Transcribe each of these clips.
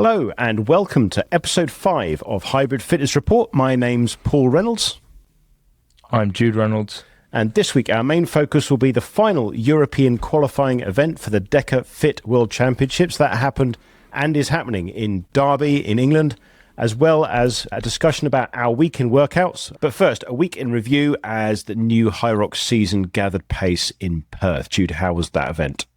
Hello and welcome to episode 5 of Hybrid Fitness Report. My name's Paul Reynolds. I'm Jude Reynolds. And this week our main focus will be the final European qualifying event for the DEKA Fit World Championships. That happened and is happening in Derby in England, as well as a discussion about our weekend workouts. But first, a week in review as the new Hyrox season gathered pace in Perth. Jude, how was that event?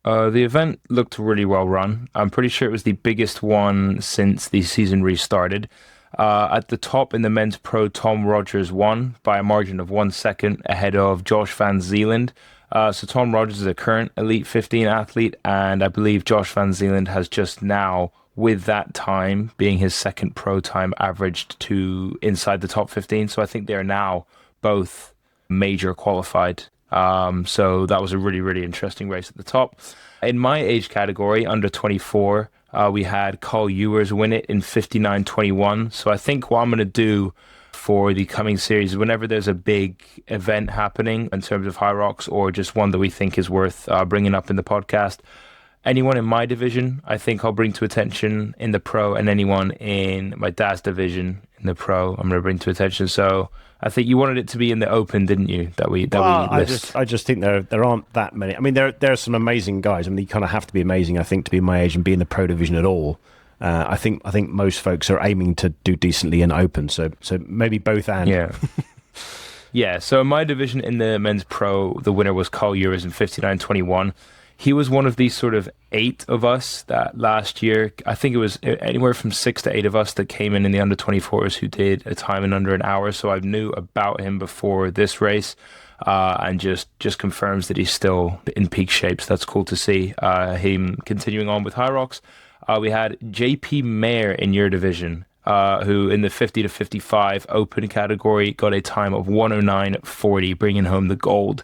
The event looked really well run. I'm pretty sure it was the biggest one since the season restarted. At the top in the men's pro, Tom Rogers won by a margin of 1 second ahead of Josh Van Zeeland. So Tom Rogers is a current Elite 15 athlete, and I believe Josh Van Zeeland has just now, with that time being his second pro time, averaged to inside the top 15. So I think they are now both major qualified. So that was a really, really interesting race at the top. In my age category, under 24, we had Carl Ewers win it in 59.21. So I think what I'm going to do for the coming series, whenever there's a big event happening in terms of Hyrox or just one that we think is worth bringing up in the podcast, anyone in my division, I think I'll bring to attention in the pro, and anyone in my dad's division in the pro, I'm going to bring to attention. So I think you wanted it to be in the open, didn't you? We list. I just think there aren't that many. I mean, there are some amazing guys. I mean, you kind of have to be amazing, I think, to be my age and be in the pro division at all. I think most folks are aiming to do decently in open. So maybe both and. Yeah. Yeah. So in my division in the men's pro, the winner was Carl Ewers in 59.21. He was one of these sort of 8 of us that last year, I think it was anywhere from 6 to 8 of us that came in the under 24s who did a time in under an hour. So I knew about him before this race, and just confirms that he's still in peak shape. So that's cool to see him continuing on with Hyrox. We had JP Mayer in your division, who in the 50 to 55 open category got a time of 109.40, bringing home the gold.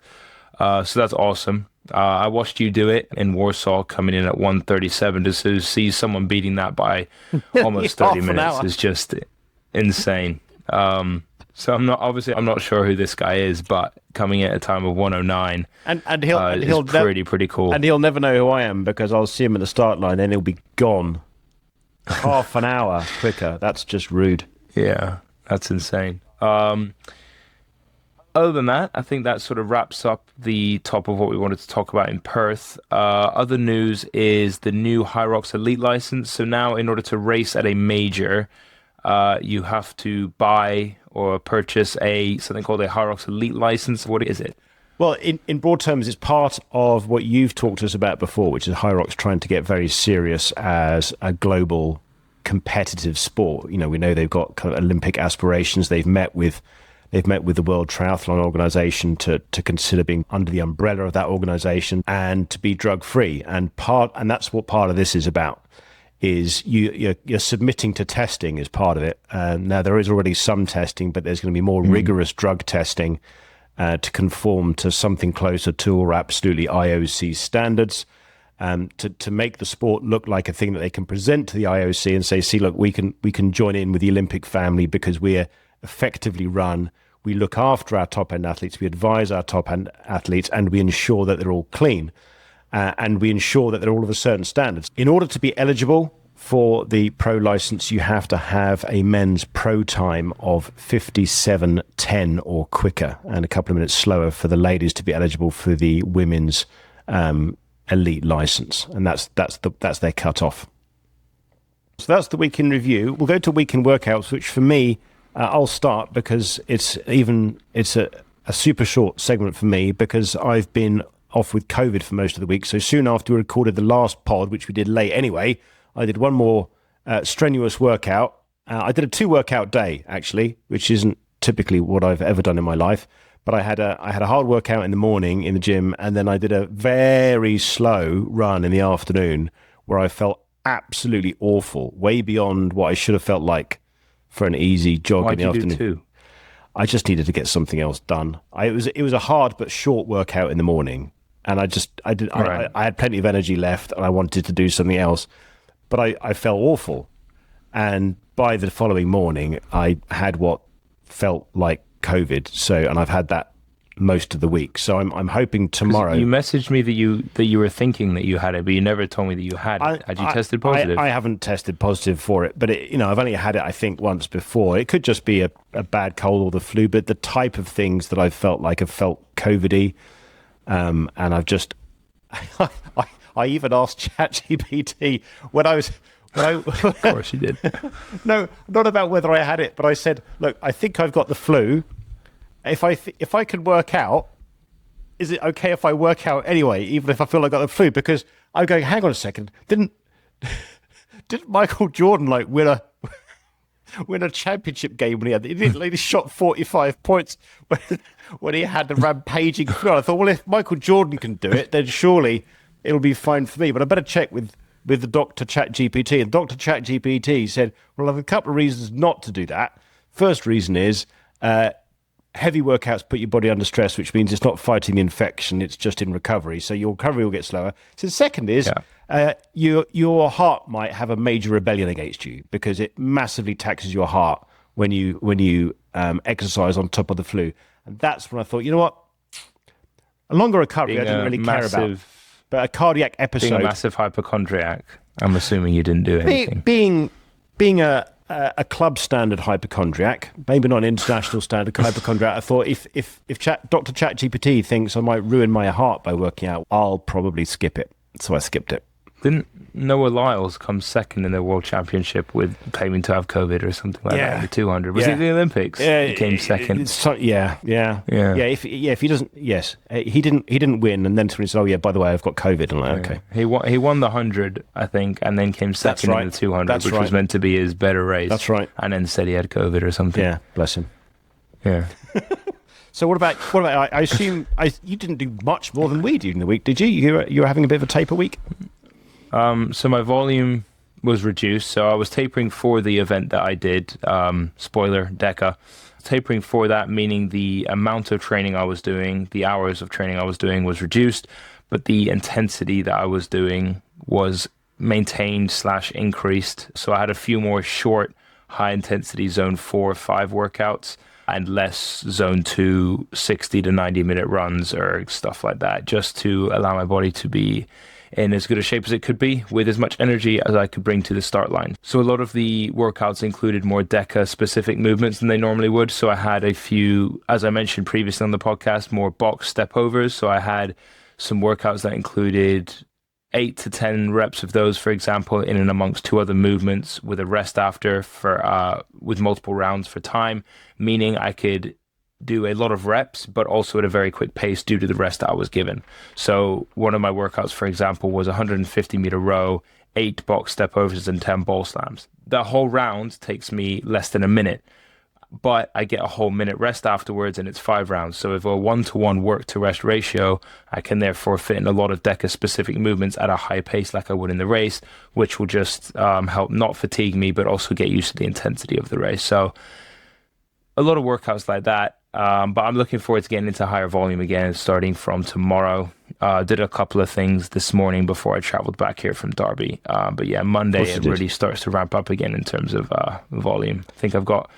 So that's awesome. I watched you do it in Warsaw, coming in at 137. To see someone beating that by almost 30 minutes is just insane. So I'm not sure who this guy is, but coming in at a time of 109 and he'll pretty cool. And he'll never know who I am because I'll see him at the start line and he'll be gone half an hour quicker. That's just rude. Yeah, that's insane. Other than that, I think that sort of wraps up the top of what we wanted to talk about in Perth. Other news is the new Hyrox Elite license. So now, in order to race at a major, you have to buy or purchase something called a Hyrox Elite license. What is it? Well, in broad terms, it's part of what you've talked to us about before, which is Hyrox trying to get very serious as a global competitive sport. You know, we know they've got kind of Olympic aspirations. They've met with the World Triathlon Organization to consider being under the umbrella of that organization and to be drug-free. And that's what part of this is about, is you're submitting to testing as part of it. Now, there is already some testing, but there's going to be more rigorous drug testing to conform to something closer to or absolutely IOC standards, to make the sport look like a thing that they can present to the IOC and say, see, look, we can join in with the Olympic family because we're effectively run. We look after our top-end athletes, we advise our top-end athletes, and we ensure that they're all clean, and we ensure that they're all of a certain standards. In order to be eligible for the pro license, you have to have a men's pro time of 57.10 or quicker, and a couple of minutes slower for the ladies to be eligible for the women's elite license, and that's their cut-off. So that's the week in review. We'll go to week in workouts, which for me, I'll start because it's a super short segment for me because I've been off with COVID for most of the week. So soon after we recorded the last pod, which we did late anyway, I did one more strenuous workout. I did a 2-workout day, actually, which isn't typically what I've ever done in my life. But I had a hard workout in the morning in the gym, and then I did a very slow run in the afternoon where I felt absolutely awful, way beyond what I should have felt like for an easy jog in the afternoon. Why'd you do 2? I just needed to get something else done. It was a hard but short workout in the morning, and I had plenty of energy left, and I wanted to do something else, but I felt awful, and by the following morning, I had what felt like COVID. And I've had that most of the week. So I'm hoping tomorrow. You messaged me that you were thinking that you had it, but you never told me that you had it. Had you tested positive? I haven't tested positive for it, but I've only had it, I think, once before. It could just be a bad cold or the flu, but the type of things that I've felt like have felt COVID-y, and I've just, I even asked ChatGPT when I was. Of course you did. No, not about whether I had it, but I said, look, I think I've got the flu. If I can work out, is it okay if I work out anyway, even if I feel like I got the flu? Because I'm going, hang on a second, didn't Michael Jordan win a championship game when he shot 45 points when he had the rampaging flu? I thought, well, if Michael Jordan can do it, then surely it'll be fine for me. But I better check with the Dr. ChatGPT. And Dr. ChatGPT said, well, I have a couple of reasons not to do that. First reason is heavy workouts put your body under stress, which means it's not fighting the infection, it's just in recovery. So your recovery will get slower. So the second is your heart might have a major rebellion against you because it massively taxes your heart when you exercise on top of the flu. And that's when I thought, you know what? A longer recovery I didn't really care about. But a cardiac episode. Being a massive hypochondriac, I'm assuming you didn't do anything. Being a club standard hypochondriac, maybe not an international standard hypochondriac, I thought if Dr. ChatGPT thinks I might ruin my heart by working out, I'll probably skip it. So I skipped it. Didn't Noah Lyles come second in the World Championship with claiming to have COVID or something like that in the 200? Was it the Olympics? Yeah, he came second. Yeah. If he doesn't, yes, he didn't win, and then he said, "Oh yeah, by the way, I've got COVID." And I'm like, okay, he won the 100, I think, and then came second in the 200, which was meant to be his better race. That's right. And then said he had COVID or something. Yeah, bless him. Yeah. So what about? I assume you didn't do much more than we did during the week, did you? You were having a bit of a taper week. So my volume was reduced. So I was tapering for the event that I did. Spoiler, DEKA. Tapering for that, meaning the amount of training I was doing, the hours of training I was doing was reduced, but the intensity that I was doing was maintained / increased. So I had a few more short, high intensity zone 4 or 5 workouts and less zone 2, 60 to 90 minute runs or stuff like that, just to allow my body to be in as good a shape as it could be with as much energy as I could bring to the start line. So a lot of the workouts included more DEKA specific movements than they normally would. So I had a few, as I mentioned previously on the podcast, more box step overs. So I had some workouts that included 8 to 10 reps of those, for example, in and amongst 2 other movements with a rest after with multiple rounds for time, meaning I could do a lot of reps, but also at a very quick pace due to the rest that I was given. So one of my workouts, for example, was 150 meter row, 8 box step overs and 10 ball slams. The whole round takes me less than a minute, but I get a whole minute rest afterwards and it's 5 rounds. So if a 1-to-1 work to rest ratio, I can therefore fit in a lot of DEKA specific movements at a high pace like I would in the race, which will just help not fatigue me, but also get used to the intensity of the race. So a lot of workouts like that. But I'm looking forward to getting into higher volume again, starting from tomorrow. Did a couple of things this morning before I traveled back here from Derby. But yeah, Monday it really starts to ramp up again in terms of volume. I think I've got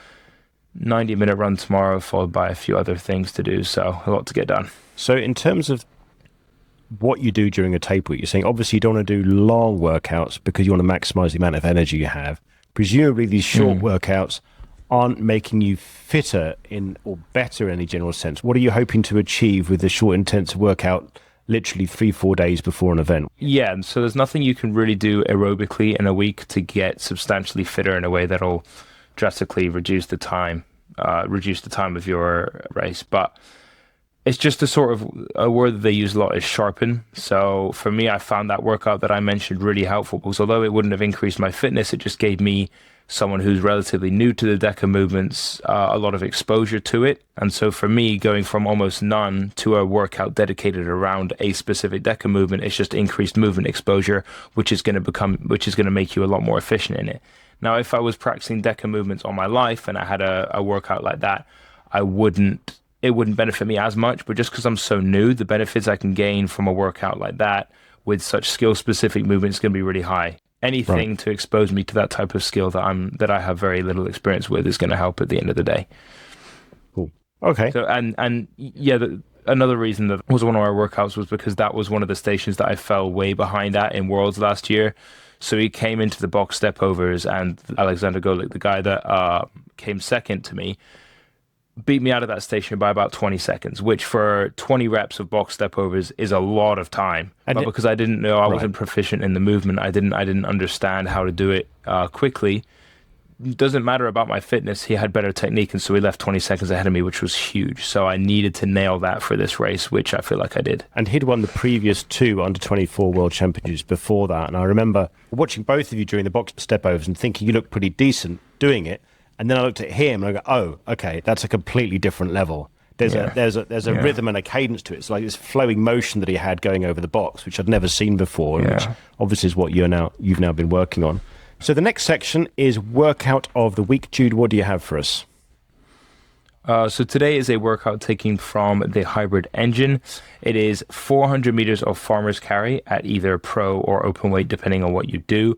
90-minute run tomorrow, followed by a few other things to do. So a lot to get done. So in terms of what you do during a taper week, you're saying obviously you don't want to do long workouts because you want to maximize the amount of energy you have. Presumably these short workouts aren't making you fitter or better in any general sense. What are you hoping to achieve with the short, intense workout literally 3-4 days before an event? Yeah, so there's nothing you can really do aerobically in a week to get substantially fitter in a way that'll drastically reduce the time of your race. But it's just a word that they use a lot is sharpen. So for me, I found that workout that I mentioned really helpful because although it wouldn't have increased my fitness, it just gave me, someone who's relatively new to the DEKA movements, a lot of exposure to it. And so for me, going from almost none to a workout dedicated around a specific DEKA movement, it's just increased movement exposure, which is going to make you a lot more efficient in it. Now, if I was practicing DEKA movements all my life and I had a workout like that, it wouldn't benefit me as much. But just because I'm so new, the benefits I can gain from a workout like that with such skill-specific movements is going to be really high. Anything to expose me to that type of skill that I have very little experience with is going to help at the end of the day. Cool. Okay. So and yeah, another reason that was one of our workouts was because that was one of the stations that I fell way behind at in Worlds last year. So he came into the box step overs, and Alexander Golik, the guy that came second to me, beat me out of that station by about 20 seconds, which for 20 reps of box step overs is a lot of time. But because I didn't know, I wasn't proficient in the movement, I didn't understand how to do it quickly. Doesn't matter about my fitness. He had better technique, and so he left 20 seconds ahead of me, which was huge. So I needed to nail that for this race, which I feel like I did. And he'd won the previous 2 under-24 World Championships before that. And I remember watching both of you during the box step overs and thinking you looked pretty decent doing it. And then I looked at him and I go, oh, okay, that's a completely different level. There's a rhythm and a cadence to it. It's like this flowing motion that he had going over the box, which I'd never seen before, which obviously is what you've now been working on. So the next section is workout of the week. Jude, what do you have for us? So today is a workout taken from the hybrid engine. It is 400 meters of farmer's carry at either pro or open weight, depending on what you do.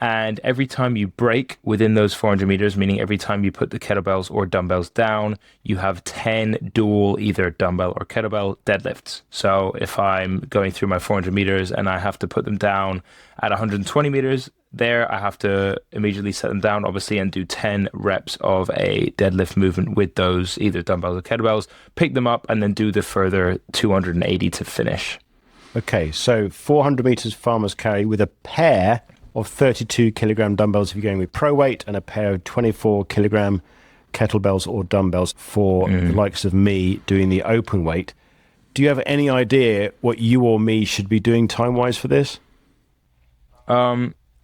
And every time you break within those 400 meters, meaning every time you put the kettlebells or dumbbells down, you have 10 dual either dumbbell or kettlebell deadlifts. So if I'm going through my 400 meters and I have to put them down at 120 meters, there I have to immediately set them down, obviously, and do 10 reps of a deadlift movement with those either dumbbells or kettlebells, pick them up, and then do the further 280 to finish. Okay, so 400 meters farmer's carry with a pair of 32 kilogram dumbbells if you're going with pro weight, and a pair of 24 kilogram kettlebells or dumbbells for the likes of me doing the open weight. Do you have any idea what you or me should be doing time-wise for this?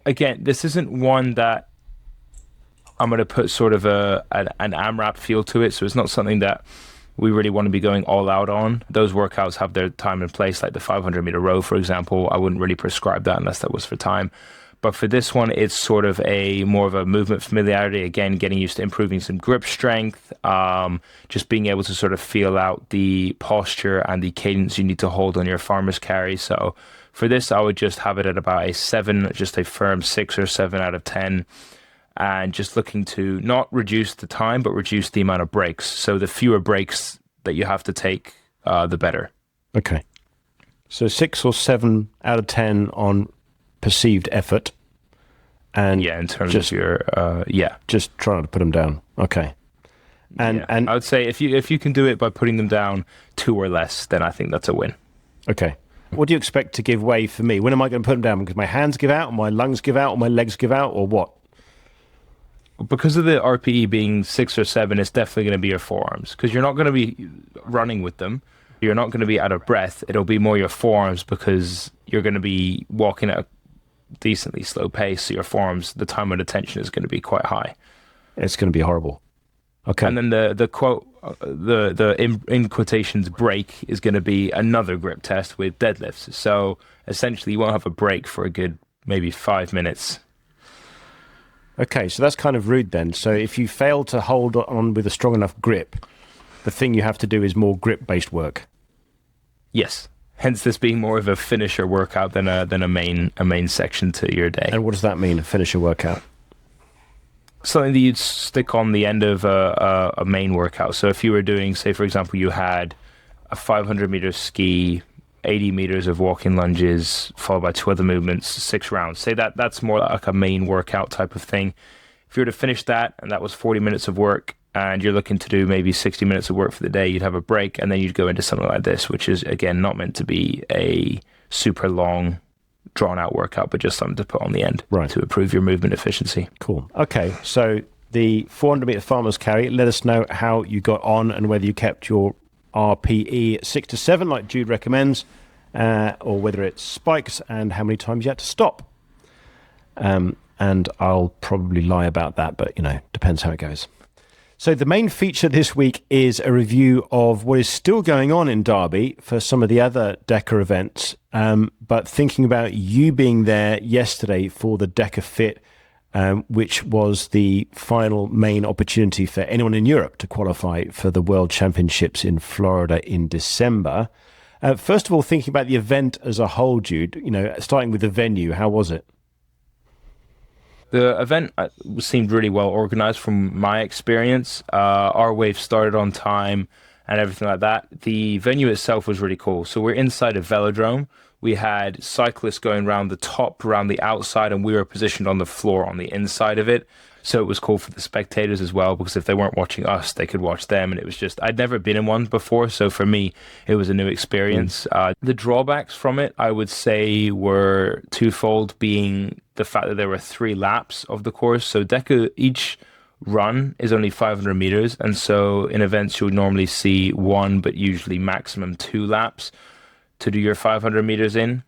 Again, this isn't one that I'm going to put sort of an AMRAP feel to it, so it's not something that we really want to be going all out on. Those workouts have their time and place, like the 500 meter row, for example. I wouldn't really prescribe that unless that was for time. But for this one, it's sort of more of a movement familiarity. Again, getting used to improving some grip strength, just being able to sort of feel out the posture and the cadence you need to hold on your farmer's carry. So for this, I would just have it at about a 7, just a firm 6 or 7 out of 10. And just looking to not reduce the time, but reduce the amount of breaks. So the fewer breaks that you have to take, the better. Okay. So 6 or 7 out of 10 on perceived effort, and in terms of your just trying to put them down. Okay. And I would say if you can do it by putting them down 2 or less, then I think that's a win. Okay. What do you expect to give way for me? When am I going to put them down? Because my hands give out, or my lungs give out, or my legs give out, or what? Because of the RPE being 6 or 7, it's definitely going to be your forearms, because you're not going to be running with them. You're not going to be out of breath. It'll be more your forearms, because you're going to be walking at a decently slow pace. So your forearms, the time of attention is going to be quite high. It's going to be horrible. Okay. And then the quote, in quotations, break is going to be another grip test with deadlifts. So essentially, you won't have a break for a good maybe 5 minutes. Okay, so that's kind of rude then. So if you fail to hold on with a strong enough grip, the thing you have to do is more grip-based work. Yes. Hence this being more of a finisher workout than a main section to your day. And what does that mean, a finisher workout? Something that you'd stick on the end of a main workout. So if you were doing, say, for example, you had a 500-meter ski, 80 meters of walking lunges, followed by 2 other movements, 6 rounds. Say that's more like a main workout type of thing. If you were to finish that, and that was 40 minutes of work, and you're looking to do maybe 60 minutes of work for the day, you'd have a break, and then you'd go into something like this, which is, again, not meant to be a super long, drawn-out workout, but just something to put on the end to improve your movement efficiency. Cool. Okay, so the 400-meter farmer's carry, let us know how you got on and whether you kept your RPE at 6 to 7, like Jude recommends, or whether it spikes and how many times you had to stop. And I'll probably lie about that, but, depends how it goes. So the main feature this week is a review of what is still going on in Derby for some of the other DEKA events, but thinking about you being there yesterday for the DEKA Fit, which was the final main opportunity for anyone in Europe to qualify for the World Championships in Florida in December. First of all, thinking about the event as a whole, Jude, starting with the venue, how was it? The event seemed really well organized from my experience. Our wave started on time and everything like that. The venue itself was really cool. So we're inside a velodrome. We had cyclists going around the top, around the outside, and we were positioned on the floor on the inside of it. So it was cool for the spectators as well, because if they weren't watching us, they could watch them. And it was just, I'd never been in one before. So for me, it was a new experience. The drawbacks from it, I would say, were twofold, being the fact that there were 3 laps of the course. So DEKA, each run is only 500 meters. And so in events, you would normally see 1, but usually maximum 2 laps to do your 500 meters in,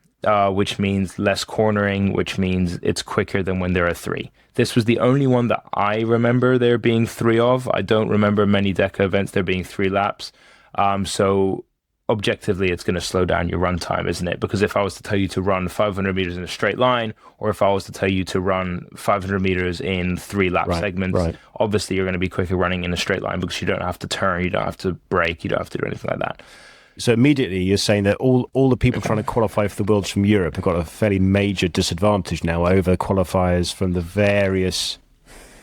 which means less cornering, which means it's quicker than when there are 3. This was the only one that I remember there being 3 of. I don't remember many DEKA events there being 3 laps. So objectively, it's going to slow down your run time, isn't it? Because if I was to tell you to run 500 meters in a straight line, or if I was to tell you to run 500 meters in 3 lap segments, obviously you're going to be quicker running in a straight line, because you don't have to turn, you don't have to brake, you don't have to do anything like that. So immediately you're saying that all the people trying to qualify for the Worlds from Europe have got a fairly major disadvantage now over qualifiers from the various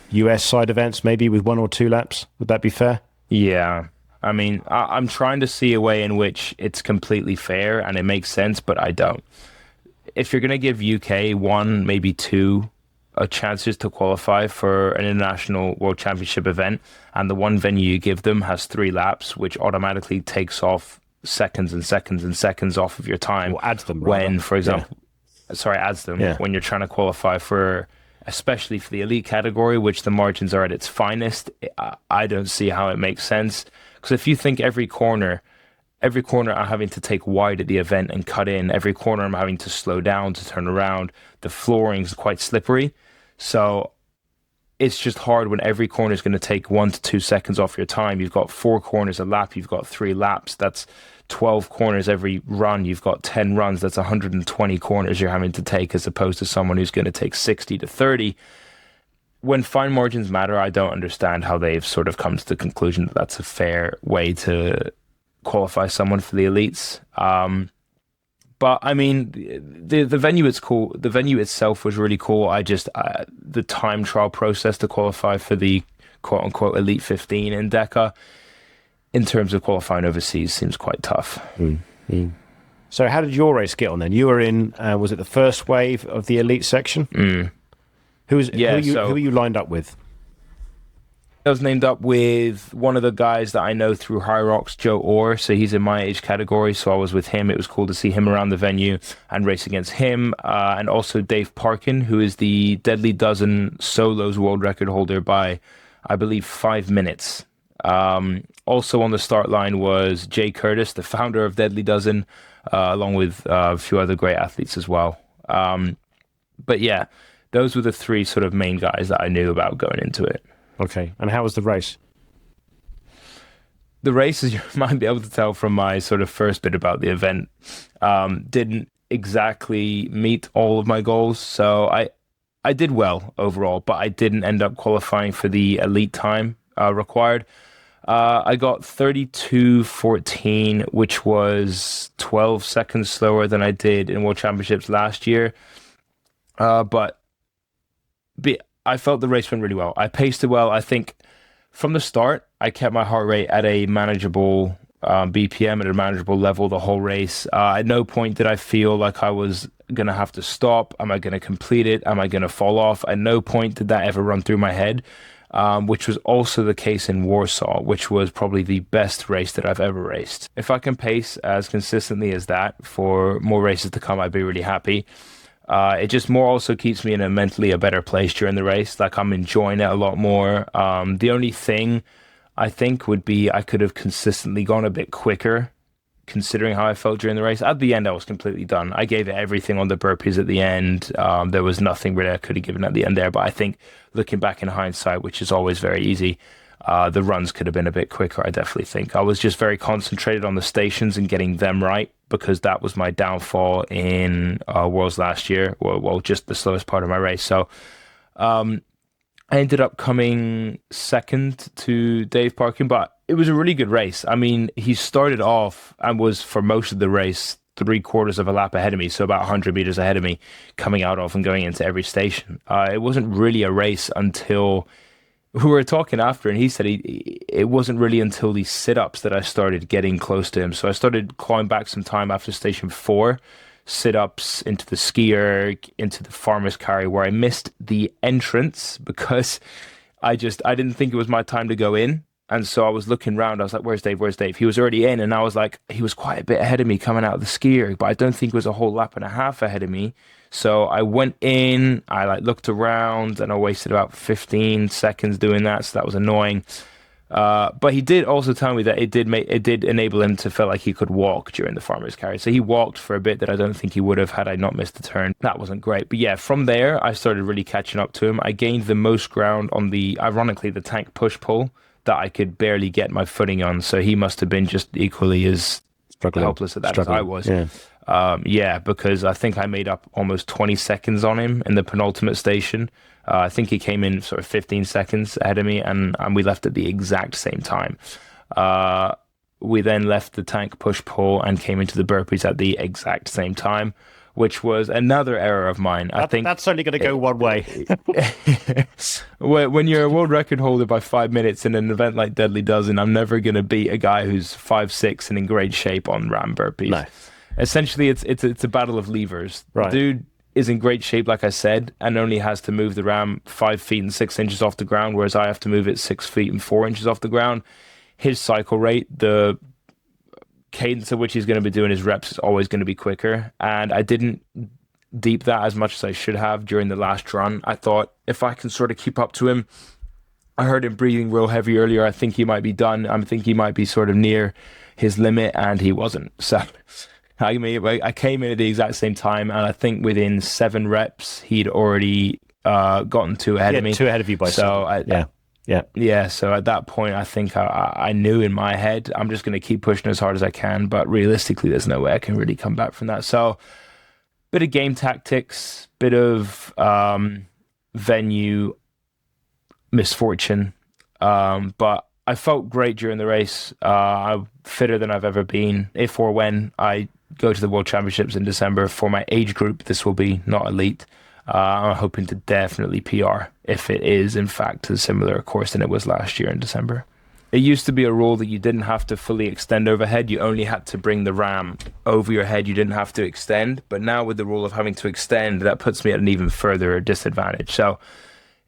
US side events, maybe with 1 or 2 laps. Would that be fair? Yeah. I mean, I'm trying to see a way in which it's completely fair and it makes sense, but I don't. If you're going to give UK 1, maybe 2 chances to qualify for an international world championship event, and the one venue you give them has 3 laps, which automatically takes off seconds and seconds and seconds off of your time. Or adds them. When, for example, adds them when you're trying to qualify for, especially for the elite category, which the margins are at its finest. I don't see how it makes sense. Because if you think every corner I'm having to take wide at the event and cut in, every corner I'm having to slow down to turn around, the flooring's quite slippery. So it's just hard when every corner is going to take 1 to 2 seconds off your time. You've got 4 corners a lap. You've got 3 laps. That's 12 corners every run. You've got 10 runs. That's 120 corners you're having to take, as opposed to someone who's going to take 60 to 30. When fine margins matter, I don't understand how they've sort of come to the conclusion that that's a fair way to qualify someone for the elites. But I mean, the venue is cool. The venue itself was really cool. The time trial process to qualify for the quote unquote Elite 15 in DEKA, in terms of qualifying overseas, seems quite tough. So how did your race get on then? You were in, was it the first wave of the elite section? Who are you lined up with? I was named up with one of the guys that I know through Hyrox, Joe Orr. So he's in my age category. So I was with him. It was cool to see him around the venue and race against him. And also Dave Parkin, who is the Deadly Dozen solos world record holder by, I believe, 5 minutes. Also on the start line was Jay Curtis, the founder of Deadly Dozen, along with a few other great athletes as well. But yeah, those were the 3 sort of main guys that I knew about going into it. Okay, and how was the race? The race, as you might be able to tell from my sort of first bit about the event, didn't exactly meet all of my goals. So I did well overall, but I didn't end up qualifying for the elite time required. I got 32:14, which was 12 seconds slower than I did in World Championships last year. But I felt the race went really well. I paced it well. I think from the start, I kept my heart rate at a manageable BPM, at a manageable level the whole race. At no point did I feel like I was going to have to stop. Am I going to complete it? Am I going to fall off? At no point did that ever run through my head, which was also the case in Warsaw, which was probably the best race that I've ever raced. If I can pace as consistently as that for more races to come, I'd be really happy. It just more also keeps me in a mentally a better place during the race. Like, I'm enjoying it a lot more. The only thing I think would be I could have consistently gone a bit quicker, considering how I felt during the race. At the end, I was completely done. I gave it everything on the burpees at the end. There was nothing really I could have given at the end there. But I think looking back in hindsight, which is always very easy, the runs could have been a bit quicker, I definitely think. I was just very concentrated on the stations and getting them right, because that was my downfall in Worlds last year. Well, just the slowest part of my race. So I ended up coming second to Dave Parkin, but it was a really good race. I mean, he started off and was, for most of the race, 3/4 of a lap ahead of me, so about 100 meters ahead of me, coming out of and going into every station. It wasn't really a race until we were talking after, and he said it wasn't really until these sit-ups that I started getting close to him. So I started clawing back some time after station 4, sit-ups into the skier, into the farmer's carry, where I missed the entrance because I didn't think it was my time to go in. And so I was looking around. I was like, where's Dave? Where's Dave? He was already in. And I was like, he was quite a bit ahead of me coming out of the skier, but I don't think it was a whole lap and a half ahead of me. So I went in, I looked around, and I wasted about 15 seconds doing that. So that was annoying. But he did also tell me that it did enable him to feel like he could walk during the farmer's carry. So he walked for a bit that I don't think he would have had I not missed the turn. That wasn't great. But yeah, from there, I started really catching up to him. I gained the most ground on ironically, the tank push-pull that I could barely get my footing on. So he must have been just equally as helpless at that as I was. Yeah. Because I think I made up almost 20 seconds on him in the penultimate station. I think he came in sort of 15 seconds ahead of me, and we left at the exact same time. We then left the tank push-pull and came into the burpees at the exact same time, which was another error of mine. I think that's only going to go one way. When you're a world record holder by 5 minutes in an event like Deadly Dozen, I'm never going to beat a guy who's 5'6" and in great shape on ram burpees. No. Essentially, it's a battle of levers. Right. The dude is in great shape, like I said, and only has to move the ram 5 feet and 6 inches off the ground, whereas I have to move it 6 feet and 4 inches off the ground. His cycle rate, the cadence at which he's going to be doing his reps, is always going to be quicker. And I didn't deep that as much as I should have during the last run. I thought if I can sort of keep up to him, I heard him breathing real heavy earlier. I think he might be done. I think he might be sort of near his limit, and he wasn't. So I came in at the exact same time, and I think within 7 reps, he'd already gotten 2 ahead of me. 2 ahead of you by Yeah. So at that point, I think I knew in my head, I'm just going to keep pushing as hard as I can. But realistically, there's no way I can really come back from that. So bit of game tactics, bit of venue misfortune. But I felt great during the race. I'm fitter than I've ever been. If or when I go to the World Championships in December for my age group, this will be not elite. I'm hoping to definitely PR if it is, in fact, a similar course than it was last year in December. It used to be a rule that you didn't have to fully extend overhead. You only had to bring the ram over your head. You didn't have to extend. But now with the rule of having to extend, that puts me at an even further disadvantage. So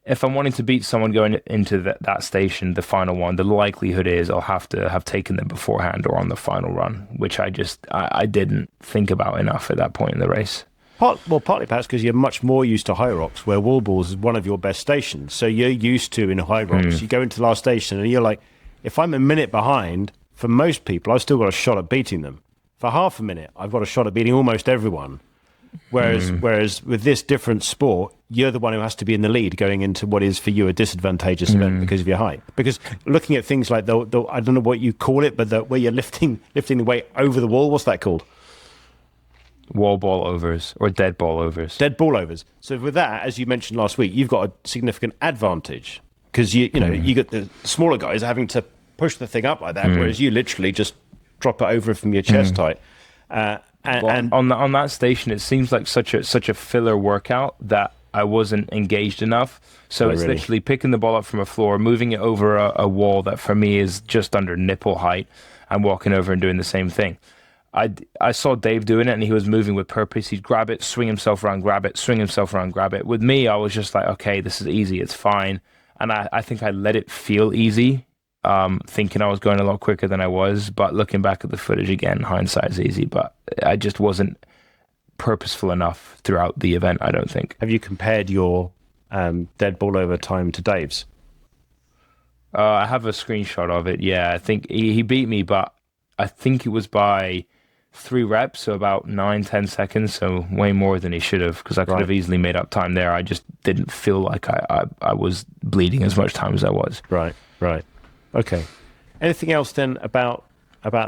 if I'm wanting to beat someone going into that station, the final one, the likelihood is I'll have to have taken them beforehand or on the final run, which I didn't think about enough at that point in the race. Partly perhaps because you're much more used to Hyrox, where wall balls is one of your best stations. So you're used to in Hyrox, you go into the last station and you're like, if I'm a minute behind, for most people, I've still got a shot at beating them. For half a minute, I've got a shot at beating almost everyone. Whereas with this different sport, you're the one who has to be in the lead going into what is for you a disadvantageous event because of your height. Because looking at things like the I don't know what you call it, but where you're lifting the weight over the wall, what's that called? Wall ball overs or dead ball overs. Dead ball overs. So with that, as you mentioned last week, you've got a significant advantage because you got the smaller guys having to push the thing up like that, whereas you literally just drop it over from your chest height. And on that station, it seems like such a filler workout that I wasn't engaged enough. So it's literally picking the ball up from a floor, moving it over a wall that for me is just under nipple height, and walking over and doing the same thing. I saw Dave doing it, and he was moving with purpose. He'd grab it, swing himself around, grab it, swing himself around, grab it. With me, I was just like, okay, this is easy, it's fine. And I think I let it feel easy, thinking I was going a lot quicker than I was. But looking back at the footage again, hindsight is easy. But I just wasn't purposeful enough throughout the event, I don't think. Have you compared your dead ball over time to Dave's? I have a screenshot of it, yeah. I think he beat me, but I think it was by 3 reps, so about 9-10 seconds, so way more than he should have, because I could have easily made up time there. I just didn't feel like I was bleeding as much time as I was. Right. Okay. Anything else then about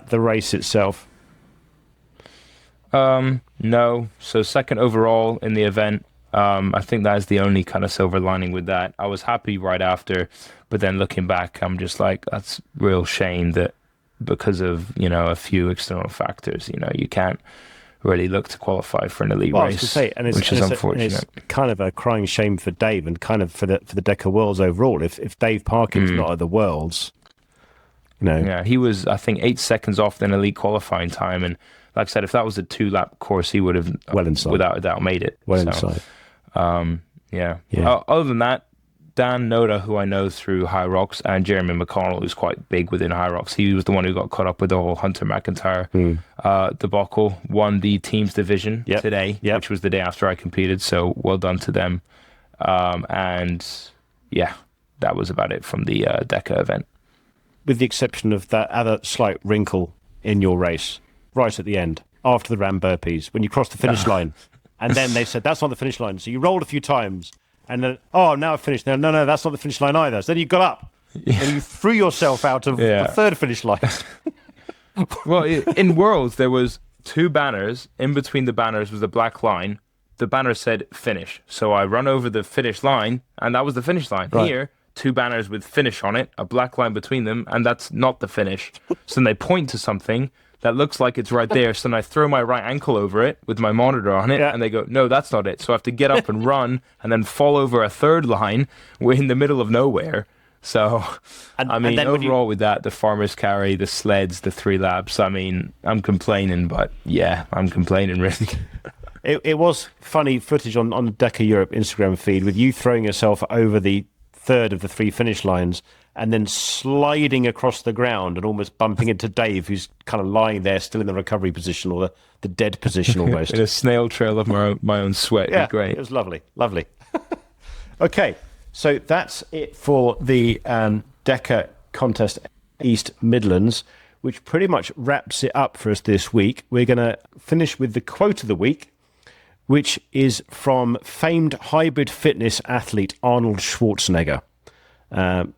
the race itself? No. So second overall in the event. I think that is the only kind of silver lining with that. I was happy right after, but then looking back, I'm just like, that's real shame that because of, a few external factors, you can't really look to qualify for an elite Well, I race, was gonna say, which is unfortunate. It's kind of a crying shame for Dave and kind of for the DEKA Worlds overall. If Dave Parkin's not at the Worlds, Yeah, he was, I think, 8 seconds off an elite qualifying time. And like I said, if that was a 2-lap course, he would have, well inside, without a doubt, made it. Inside. Yeah. Other than that, Dan Noda, who I know through Hyrox, and Jeremy McConnell, who's quite big within Hyrox, he was the one who got caught up with the whole Hunter McIntyre debacle, won the teams division today, which was the day after I competed, so well done to them. And yeah, that was about it from the DEKA event. With the exception of that other slight wrinkle in your race, right at the end, after the Ram burpees, when you crossed the finish line, and then they said, that's not the finish line, so you rolled a few times, and then, now I've finished. No, that's not the finish line either. So then you got up and you threw yourself out of the third finish line. Well, in Worlds, there was 2 banners. In between the banners was a black line. The banner said finish. So I run over the finish line, and that was the finish line. Right. Here, 2 banners with finish on it, a black line between them, and that's not the finish. So then they point to something that looks like it's right there. So then I throw my right ankle over it with my monitor on it, and they go, no, that's not it. So I have to get up and run and then fall over a third line. We're in the middle of nowhere. So, overall with that, the farmer's carry, the sleds, the 3 laps, I'm complaining, but yeah, I'm complaining really. It was funny footage on the DEKA Europe Instagram feed with you throwing yourself over the third of the 3 finish lines and then sliding across the ground and almost bumping into Dave, who's kind of lying there still in the recovery position or the dead position almost. In a snail trail of my own sweat. Yeah, great. It was lovely. Okay, so that's it for the DEKA Contest East Midlands, which pretty much wraps it up for us this week. We're going to finish with the quote of the week, which is from famed hybrid fitness athlete Arnold Schwarzenegger.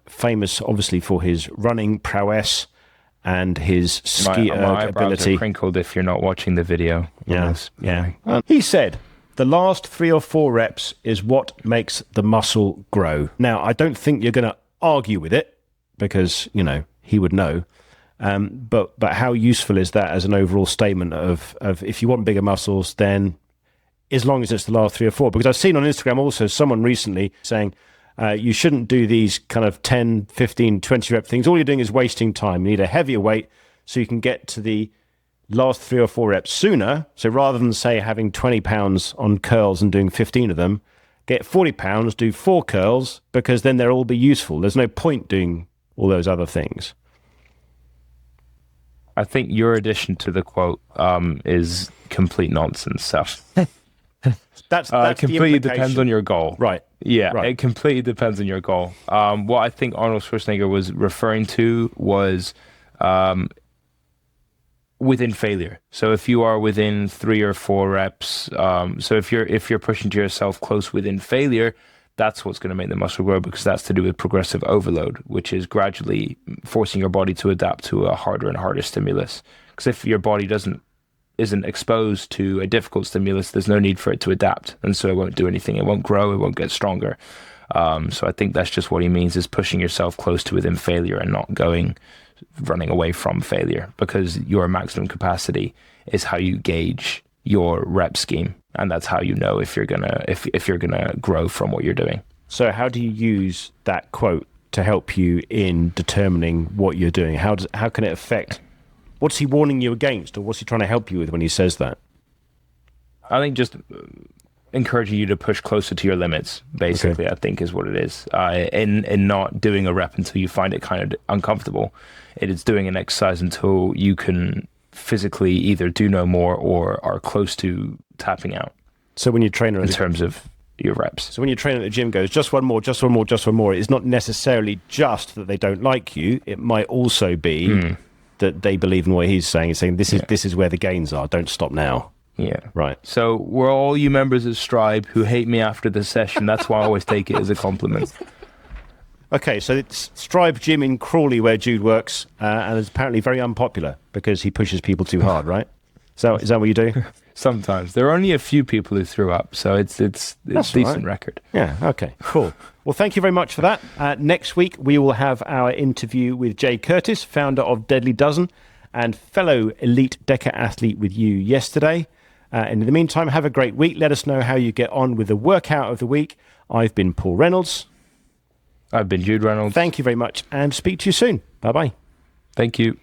Famous, obviously, for his running prowess and his ski my ability. Are crinkled if you're not watching the video. Yeah. He said, the last 3 or 4 reps is what makes the muscle grow. Now, I don't think you're going to argue with it because, he would know. But how useful is that as an overall statement of if you want bigger muscles, then as long as it's the last 3 or 4? Because I've seen on Instagram also someone recently saying, you shouldn't do these kind of 10, 15, 20 rep things. All you're doing is wasting time. You need a heavier weight so you can get to the last 3 or 4 reps sooner. So rather than, say, having 20 pounds on curls and doing 15 of them, get 40 pounds, do 4 curls, because then they'll all be useful. There's no point doing all those other things. I think your addition to the quote is complete nonsense. So that's completely depends on your goal. Right. Yeah, right. It completely depends on your goal. What I think Arnold Schwarzenegger was referring to was within failure. So if you are within 3 or 4 reps, so if you're pushing to yourself close within failure, that's what's going to make the muscle grow, because that's to do with progressive overload, which is gradually forcing your body to adapt to a harder and harder stimulus. Because if your body isn't exposed to a difficult stimulus, there's no need for it to adapt, and so it won't do anything. It won't grow. It won't get stronger. So I think that's just what he means, is pushing yourself close to within failure and not running away from failure, because your maximum capacity is how you gauge your rep scheme, and that's how you know if you're gonna grow from what you're doing. So how do you use that quote to help you in determining what you're doing? How can it affect? What's he warning you against, or what's he trying to help you with when he says that? I think just encouraging you to push closer to your limits, basically. Okay. I think is what it is. In not doing a rep until you find it kind of uncomfortable. It is doing an exercise until you can physically either do no more or are close to tapping out. So when your trainer, in terms of your reps. So when your trainer at the gym goes, just one more, just one more, just one more, it's not necessarily just that they don't like you. It might also be that they believe in what he's saying. He's saying, this is where the gains are. Don't stop now. Yeah. Right. So we're all you members of Stribe who hate me after the session. That's why I always take it as a compliment. Okay, so it's Stribe Gym in Crawley where Jude works, and it's apparently very unpopular because he pushes people too hard, right? So is that what you do? Sometimes. There are only a few people who threw up, so it's decent record. Yeah, okay, cool. Well, thank you very much for that. Next week, we will have our interview with Jay Curtis, founder of Deadly Dozen, and fellow elite DEKA athlete with you yesterday. And in the meantime, have a great week. Let us know how you get on with the workout of the week. I've been Paul Reynolds. I've been Jude Reynolds. Thank you very much, and speak to you soon. Bye-bye. Thank you.